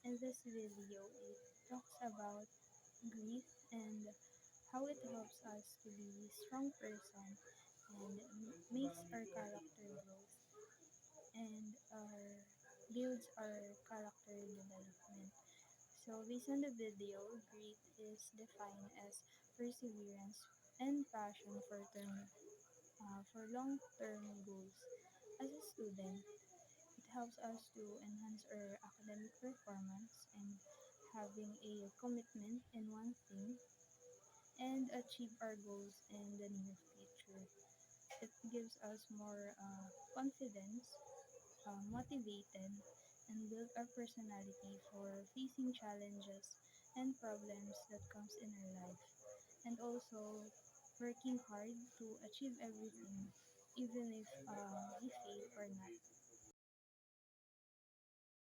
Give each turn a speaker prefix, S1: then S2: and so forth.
S1: In this video, it talks about grief and how it helps us to be a strong person and makes our character growth and builds our character development. So based on the video, grit is defined as perseverance and passion for long-term goals. As a student, it helps us to enhance our academic performance and having a commitment in one thing and achieve our goals in the near future. It gives us more confidence, motivated, and build our personality for facing challenges and problems that comes in our life. And also working hard to achieve everything, even if we fail or not.